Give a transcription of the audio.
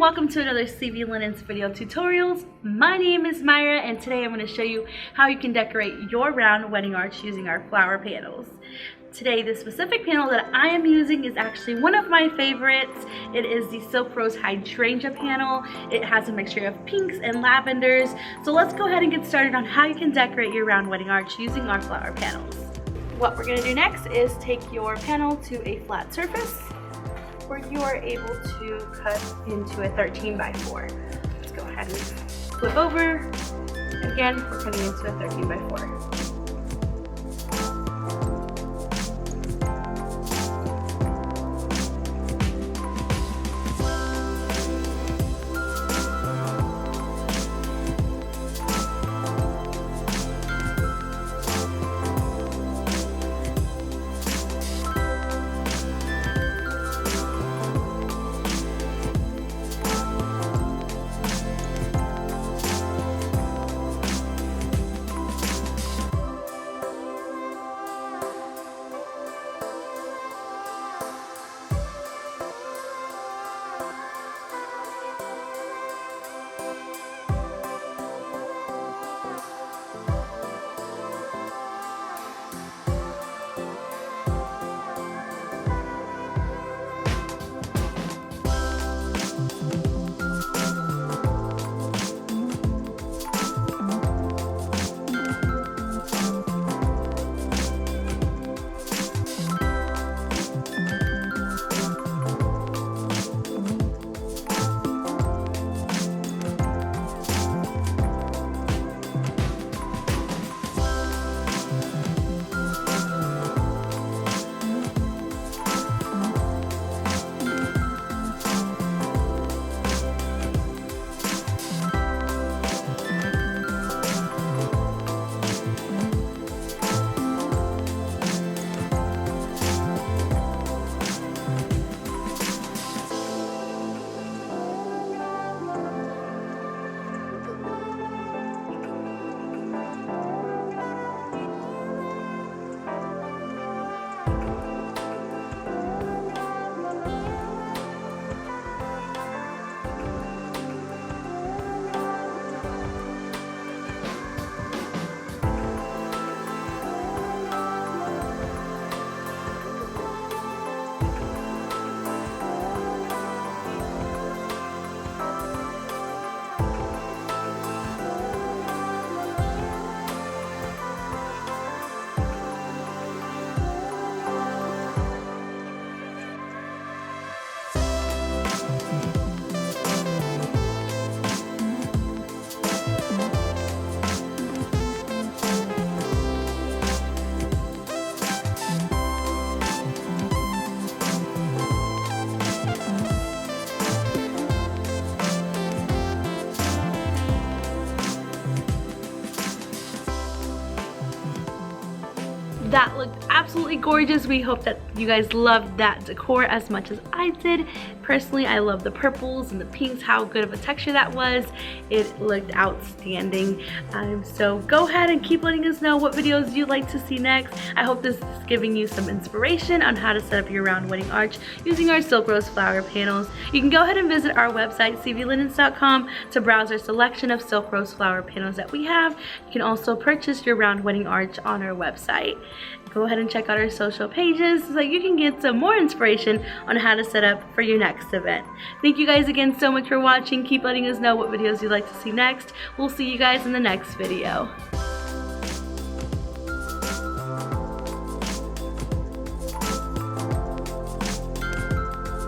welcome to another CV Linens video tutorials. My name is Myra and today I'm going to show you how you can decorate your round wedding arch using our flower panels. Today the specific panel that I am using is actually one of my favorites. It is the Silk Rose Hydrangea panel. It has a mixture of pinks and lavenders. So let's go ahead and get started on how you can decorate your round wedding arch using our flower panels. What we're going to do next is take your panel to a flat surface where you are able to cut into a 13 by 4. Let's go ahead and flip over. Again, we're cutting into a 13 by 4. That looked absolutely gorgeous. We hope that you guys loved that decor as much as I did. Personally, I love the purples and the pinks, how good of a texture that was. It looked outstanding. So go ahead and keep letting us know what videos you'd like to see next. I hope this is giving you some inspiration on how to set up your round wedding arch using our Silk Rose flower panels. You can go ahead and visit our website, cvlinens.com, to browse our selection of Silk Rose flower panels that we have. You can also purchase your round wedding arch on our website. Go ahead and check out our social pages so that you can get some more inspiration on how to set up for your next event. Thank you guys again so much for watching. Keep letting us know what videos you'd like to see next. We'll see you guys in the next video.